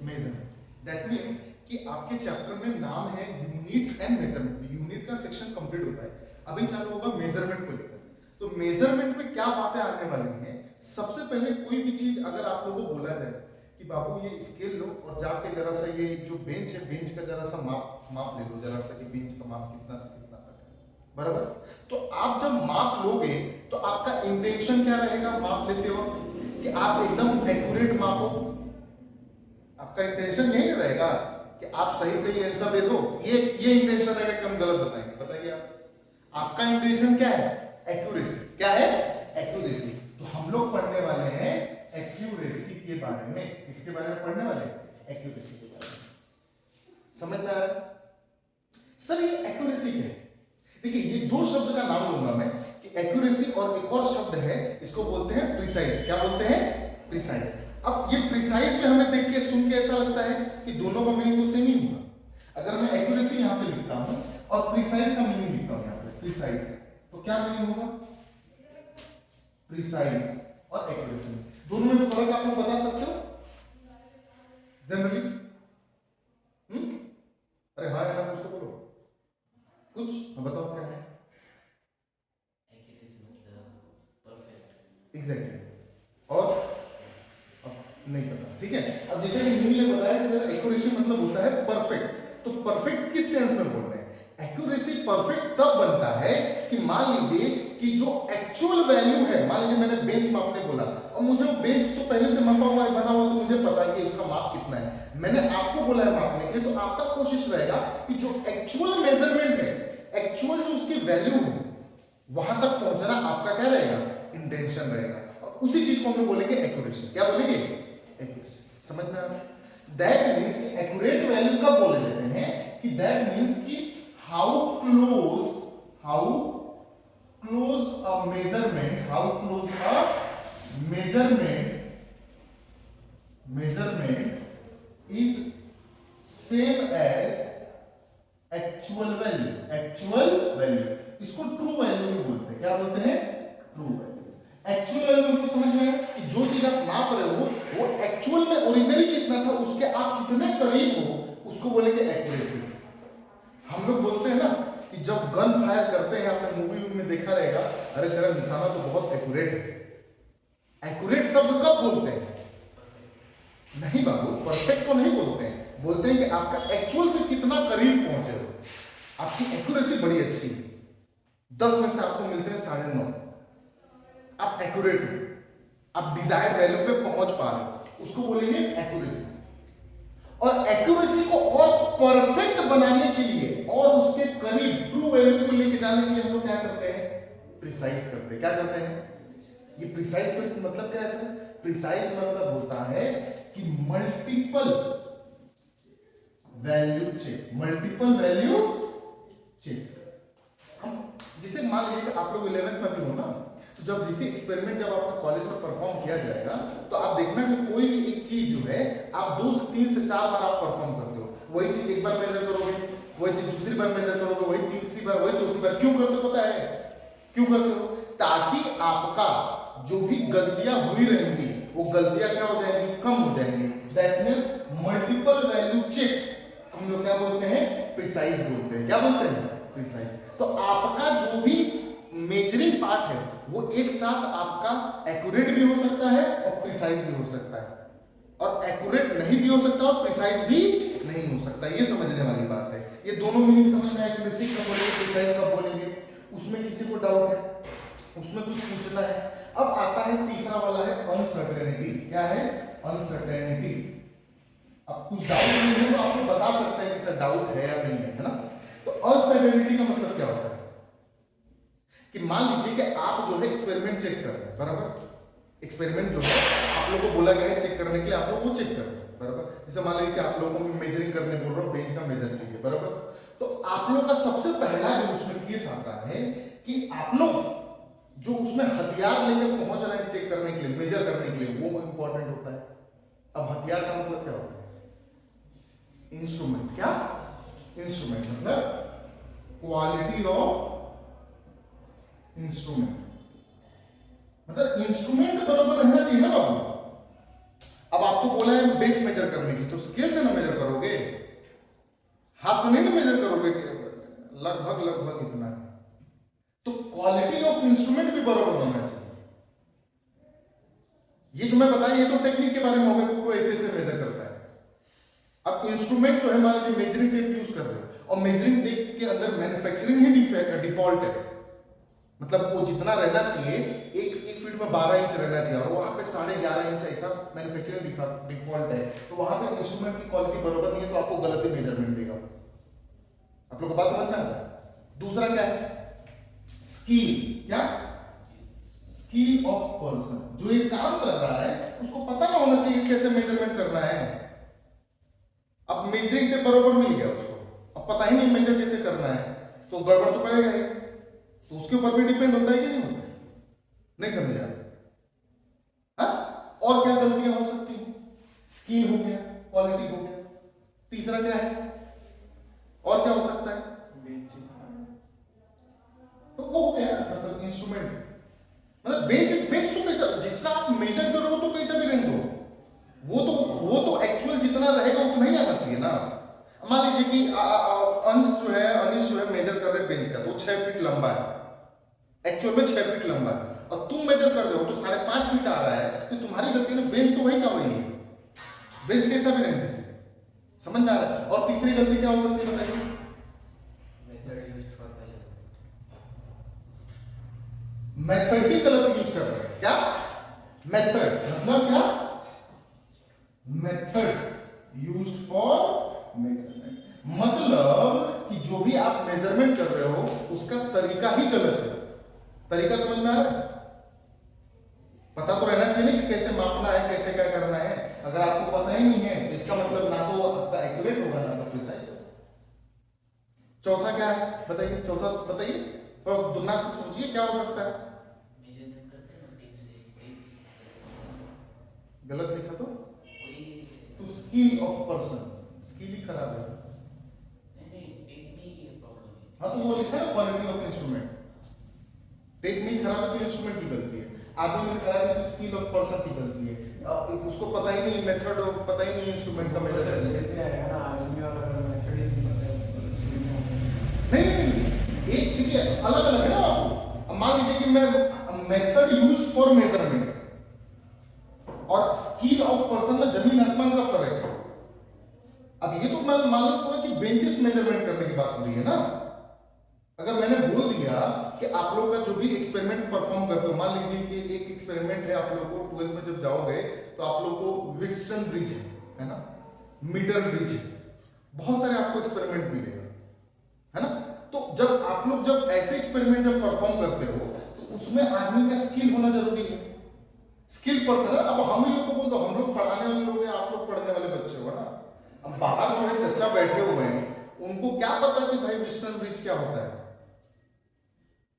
Measurement. That means कि आपके chapter में नाम है यूनिट्स एंड मेजरमेंट। यूनिट का सेक्शन कंप्लीट होता है, अभी चालू होगा मेजरमेंट को लेकर। तो मेजरमेंट में क्या बातें आने वाली हैं? सबसे पहले कोई भी चीज अगर आप लोगों को बोला जाए कि बाबू ये स्केल लो और जाके जरा सा ये जो बेंच है, बेंच का जरा सा माप ले लो जरा सा, कि बेंच का माप कितना से कितना तक है, बराबर? तो आप जब माप लोगे तो आपका इंटेंशन क्या रहेगा माप लेते हो, कि आप एकदम एक्यूरेट मापो। आपका इंटेंशन यही रहेगा कि आप सही सही आंसर दे दो, ये इंटेंशन रहेगा कि हम गलत बताएंगे। बताइए आपका इंटेंशन क्या है? एक्यूरेसी। क्या है? एक्यूरेसी। तो हम लोग पढ़ने वाले हैं एक्यूरेसी के बारे में। किसके बारे में पढ़ने वाले? एक्यूरेसी के बारे में। समझ में आ रहा है? सर ये एक्यूरेसी क्या है? देखिए ये दो शब्द का नाम लूंगा मैं, कि एक्यूरेसी और एक और शब्द है, इसको बोलते हैं प्रिसाइज। क्या बोलते हैं? प्रिसाइज। अब ये प्रिसाइज में हमें देख के सुन के ऐसा लगता है कि दोनों का मीनिंग तो सेम ही होगा। अगर मैं एक्यूरेसी यहां पे लिखता हूं और प्रिसाइज का मीनिंग लिखता हूं यहां पे, प्रिसाइज, तो क्या मीनिंग होगा? प्रिसाइज और एक्यूरेसी, दोनों में फर्क आप लोग बता सकते हो जनरली? अरे हाँ यार कुछ तो बोलो, कुछ बताओ क्या है? एक्यूरेसी मतलब परफेक्ट। एग्जैक्टली। और नहीं पता, ठीक है। अब जैसे कि नील ने बताया कि सर एक्यूरेसी मतलब होता है परफेक्ट, तो परफेक्ट किस सेंस में बोल रहे हैं? एक्यूरेसी परफेक्ट तब बनता है कि मान लीजिए कि जो एक्चुअल वैल्यू है, मान लीजिए मैंने बेंच मापने बोला और मुझे वो बेंच तो पहले से मापा हुआ है, बना हुआ, तो मुझे पता है कि उसका माप कितना है। मैंने आपको बोला है मापने के लिए, तो आपका कोशिश रहेगा कि जो एक्चुअल मेजरमेंट है, एक्चुअल जो उसकी वैल्यू है, वहां तक पहुंचना आपका क्या रहेगा? इंटेंशन रहेगा। और उसी चीज को हम लोग बोलेंगे एक्यूरेसी। क्या बोलेंगे? एक्यूरेसी। समझ में आ रहा है? दैट मींस कि एक्यूरेट वैल्यू कब बोले जाते हैं? कि दैट मींस कि how close a measurement, how close a measurement is same as actual value। इसको ट्रू वैल्यू भी बोलते हैं। क्या बोलते हैं? True value. एक्चुअल वैल्यू मतलब समझ में आया कि जो चीज आप नाप रहे हो वो एक्चुअल में ओरिजिनली कितना था, उसके आप कितने करीब हो, उसको बोलेंगे एक्यूरेसी। हम लोग बोलते हैं ना कि जब गन फायर करते हैं, आपने मूवी में देखा रहेगा, अरे तेरा निशाना तो बहुत एक्यूरेट है। एक्यूरेट शब्द कब बोलते हैं? नहीं बाबू, परफेक्ट को नहीं बोलते हैं, बोलते हैं कि आपका एक्चुअल से कितना करीब पहुंचे हो, आपकी एक्यूरेसी बड़ी अच्छी है। 10 में से आपको मिलते हैं 9.5, आप एक्यूरेट हो, आप डिजायर्ड वैल्यू पे पहुंच पा रहे हो, उसको बोलेंगे एक्यूरेसी। और एक्यूरेसी को और परफेक्ट बनाने के लिए और उसके करीब ट्रू वैल्यू को लेके जाने के लिए हम लोग क्या करते हैं? प्रिसाइज करते हैं। क्या करते हैं? ये प्रिसाइज मतलब क्या है सर? प्रिसाइज मतलब होता है कि multiple value check. Multiple value check. हम जिसे मान लीजिए आप लोग 11th में भी हो ना, तो जब जैसे एक्सपेरिमेंट जब आपके कॉलेज में परफॉर्म किया जाएगा, तो आप देखना कि कोई भी एक चीज जो है आप 2 से 3 से 4 बार आप परफॉर्म करते हो। वही चीज एक बार मेजर करोगे, वही चीज दूसरी बार मेजर करोगे, वही तीसरी बार, वही चौथी बार। क्यों करते हो पता है? क्यों करते हो? ताकि आपका जो भी गलतियां हुई रहेंगी वो गलतियां क्या हो जाएंगी? कम हो जाएंगी। That means multiple value check हम लोग क्या बोलते हैं? प्रिसाइज बोलते हैं। क्या बोलते हैं? प्रिसाइज। तो आपका जो भी मेजरिंग पार्ट है वो एक साथ आपका एक्यूरेट भी हो सकता है और प्रिसाइज भी हो सकता है, और एक्यूरेट नहीं भी हो सकता और प्रिसाइज भी नहीं हो सकता। ये समझने वाली बात है। ये दोनों मीनिंग समझ में आए? एक्यूरेसी कब बोलेंगे, प्रिसाइज कब बोलेंगे, उसमें किसी को डाउट है, उसमें कुछ पूछना है? अब आता है तीसरा वाला है अनसर्टेनिटी। क्या है? अनसर्टेनिटी। अब कुछ डाउट नहीं है तो आप लोग बता सकते हैं कि सर डाउट है या नहीं है ना? तो अनसर्टेनिटी का मतलब क्या होता है? कि मान लीजिए कि आप जो है एक्सपेरिमेंट चेक कर रहे हैं, बराबर? एक्सपेरिमेंट जो है आप लोगों को बोला गया है चेक करने के लिए, आप लोग वो चेक कर रहे हैं, बराबर? जैसे मान लीजिए कि आप लोगों को मेजरिंग करने बोल रहा हूं, बेंच का मेजर कीजिए, बराबर? तो आप लोग का सबसे पहला जो उसमें केस आता है कि आप लोग जो उसमें हथियार लेकर पहुंच रहे हैं चेक करने के लिए, मेजर करने के लिए, वो इंपॉर्टेंट होता है। अब हथियार का मतलब क्या होता है? इंस्ट्रूमेंट। क्या? इंस्ट्रूमेंट मतलब क्वालिटी ऑफ इंस्ट्रूमेंट, मतलब इंस्ट्रूमेंट बराबर रहना चाहिए ना बाबू। अब आपको बोला है बेंच मेजर करने की, तो स्केल से ना मेजर करोगे, हाथ से नहीं ना मेजर करोगे कि लगभग लगभग इतना है। तो क्वालिटी ऑफ इंस्ट्रूमेंट भी बराबर होना चाहिए। ये जो मैं बताया ये तो टेक्निक के बारे में होगा, कोई ऐसे ऐसे मेजर करता है। अब इंस्ट्रूमेंट जो है मान लीजिए मेजरिंग टेप यूज कर रहे हो और मेजरिंग टेप के अंदर मैन्युफैक्चरिंग ही डिफॉल्ट है, मतलब वो जितना रहना चाहिए एक फीट में 12 इंच रहना चाहिए और वहां पे 11.5 इंच ऐसा मैन्युफैक्चरिंग डिफॉल्ट है, तो वहां पे इंस्ट्रूमेंट की क्वालिटी बराबर नहीं है, तो आपको गलत ही मेजरमेंट देगा। आप लोग को बात समझ में आ रहा है? दूसरा क्या है? स्किल। क्या? Skill of person. जो ये काम कर रहा है उसको पता ना होना चाहिए कैसे मेजरमेंट करना है। अब मेजरिंग टेप बराबर मिल गया उसको, अब पता ही नहीं मेजर कैसे करना है, तो गड़बड़ तो करेगा ही। तो उसके ऊपर भी डिपेंड होता है कि नहीं होता है? नहीं समझा? हाँ? और क्या गलतियां हो सकती हैं? स्किल हो गया, क्वालिटी हो गया। तीसरा क्या है? और क्या हो सकता है? तो वो हो गया मतलब इंस्ट्रूमेंट, मतलब बेंच बेंच तो कैसा, जिसका आप मेजर करो तो कैसा भी रहने दो, वो तो एक्चुअल जितना रहेगा उतना ही आना चाहिए ना। मान लीजिए कि अनिश जो है मेजर कर रहे बेंच का, तो 6 फीट लंबा है, एक्चुअल में 6 फीट लंबा है, और तुम मेजर कर रहे हो तो 5.5 फीट आ रहा है, तो तुम्हारी गलती है, बेंच तो वही का वही है, बेंच कैसा भी रहने दीजिए। समझ में आ रहा है? और तीसरी गलती क्या हो सकती है बताइए? मेथड ही गलत यूज कर रहे हैं। क्या मेथड मतलब? क्या मेथड यूज्ड फॉर मेजरमेंट, मतलब कि जो भी आप मेजरमेंट कर रहे हो उसका तरीका ही गलत है। तरीका समझ में आ रहा है? पता तो रहना चाहिए कि कैसे मापना है, कैसे क्या करना है। अगर आपको पता ही नहीं है तो इसका मतलब ना तो आपका एक्यूरेट होगा ना तो प्रिसाइज होगा। चौथा क्या है बताइए? चौथा बताइए, और दिमाग से सोचिए क्या हो सकता है। मेजरमेंट करते हैं टेप से, गलत लिखा तो कोई तो स्किल ऑफ पर्सन, स्किल ही खराब है। नहीं टेप में ही प्रॉब्लम है। हाँ तो वो लिखा है क्वालिटी ऑफ इंस्ट्रूमेंट, टेक्निक खराब है तो इंस्ट्रूमेंट की गलती है, आदमी में खराब है तो स्किल ऑफ पर्सन की गलती है। उसको पता ही नहीं मेथड, पता ही नहीं इंस्ट्रूमेंट का मेजर है ना, आदमी वाला मेथड ही नहीं पता है। नहीं एक देखिए अलग अलग है ना आपको। मान लीजिए कि मैं मेथड यूज्ड फॉर मेजरमेंट और स्किल ऑफ पर्सन में जमीन आसमान का फर्क है। अब ये तो मैं मालूम पड़ा कि बेंचेस मेजरमेंट करने की बात हो रही है ना। अगर मैंने बोल दिया कि आप लोग का जो भी एक्सपेरिमेंट परफॉर्म करते हो, मान लीजिए कि एक एक्सपेरिमेंट है, आप लोग को 12th में जब जाओगे तो आप लोग को विटस्टन ब्रिज है ना, मीटर ब्रिज, बहुत सारे आपको एक्सपेरिमेंट मिलेगा है ना। तो जब आप लोग जब ऐसे एक्सपेरिमेंट जब परफॉर्म करते हो तो उसमें आदमी का स्किल होना जरूरी है, स्किल पर्सन है। अब हम ही लोग को बोल दो, हम लोग पढ़ाने वाले लोग हैं, आप लोग पढ़ने वाले बच्चे हो ना। अब बाहर जो है चच्चा बैठे हुए हैं, उनको क्या पता कि भाई विटस्टन ब्रिज क्या होता है,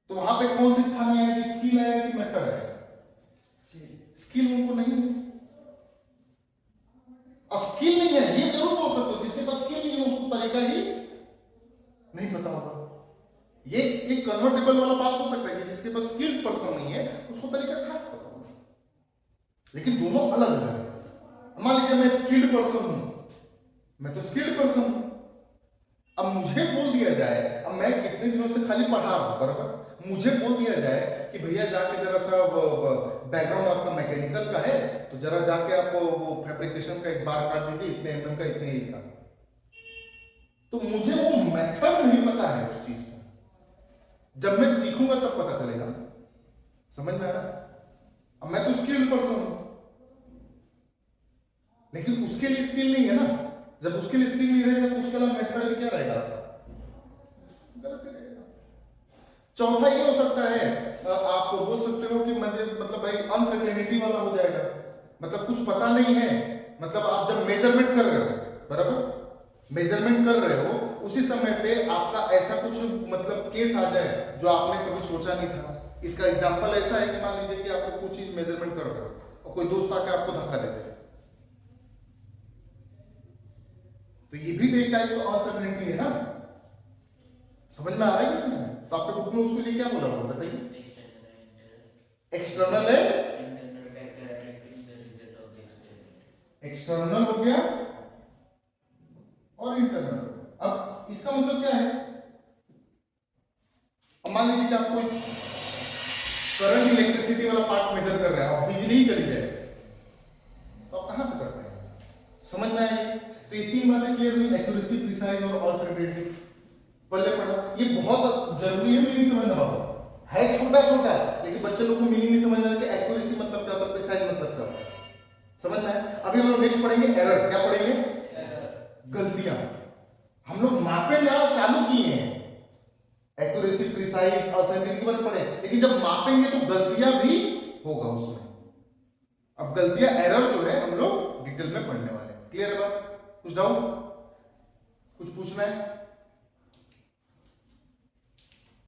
तो वहां पे कौन सी खामी आएगी, स्किल आएगा कि मेथड आएगा? स्किल उनको नहीं है, और स्किल नहीं है ये जरूर बोल सकते हो, जिसके पास स्किल नहीं है उसको तरीका ही नहीं पता होगा। ये एक कन्वर्टेबल वाला बात हो सकता है कि जिसके पास स्किल्ड पर्सन नहीं है उसको तरीका खास पता होगा, लेकिन दोनों अलग अलग है। मान लीजिए मैं स्किल्ड पर्सन हूं, मैं तो स्किल्ड पर्सन हूं, अब मुझे बोल दिया जाए, अब मैं कितने दिनों से खाली पढ़ा रहा हूं बराबर, मुझे बोल दिया जाए कि भैया जाके जरा सा बैकग्राउंड आपका मैकेनिकल का है तो जरा जाके आप वो फैब्रिकेशन का एक बार काट दीजिए, इतने एमएम का, इतने ई का, तो मुझे वो मेथड नहीं पता है उस चीज का। जब मैं सीखूंगा तब पता चलेगा। समझ में आ रहा है? अब मैं तो स्किल्ड पर्सन हूं, लेकिन उसके लिए स्किल नहीं है ना। जब उसके लिए स्किल नहीं रहेगा तो उसके अलावा मेथड भी क्या रहेगा? गलत ही रहेगा। चौथा ये हो सकता है, आप बोल सकते हो कि मतलब भाई अनसर्टेनिटी वाला हो जाएगा, मतलब कुछ पता नहीं है। मतलब आप जब मेजरमेंट कर रहे हो बराबर, मेजरमेंट कर रहे हो उसी समय पे आपका ऐसा कुछ मतलब केस आ जाए जो आपने कभी सोचा नहीं था। इसका एग्जांपल ऐसा है कि मान लीजिए कि आप कुछ चीज मेजरमेंट कर रहे हो और कोई दोस्त आके आपको धक्का देते, तो ये भी एक टाइप का अनसर्टेनिटी है ना। समझ में आ रहा है कि नहीं? तो आपके बुक में उसके लिए क्या बोला हुआ बताइए? एक्सटर्नल एंड एक्सटर्नल हो गया और इंटरनल हो गया। अब इसका मतलब क्या है, अब मान लीजिए कि आप कोई करंट इलेक्ट्रिसिटी वाला पार्ट मेजर कर रहे हैं और बिजली ही चली जाए तो आप कहां से कर पाएंगे? समझ में आएगी? तो ये तीन बातें क्लियर हुई, एक्यूरेसी, प्रिसाइज और अनसर्टेनिटी। पल्ले पड़ा, ये बहुत जरूरी है मीनिंग समझना बाबू, है छोटा छोटा लेकिन बच्चे लोग को मीनिंग नहीं समझ आती, एक्यूरेसी मतलब क्या होता है, प्रिसाइज मतलब क्या होता है, समझ में आए? अभी हम लोग नेक्स्ट पढ़ेंगे एरर। क्या पढ़ेंगे? गलतियां। हम लोग मापेंगे चालू किए हैं, एक्यूरेसी, प्रिसाइज, अनसर्टेनिटी वाले पढ़े, लेकिन जब मापेंगे तो गलतियां भी होगा उसमें। अब गलतियां, एरर जो है हम लोग डिटेल में पढ़ने वाले हैं। क्लियर है बात? कुछ डाउट, कुछ पूछना है?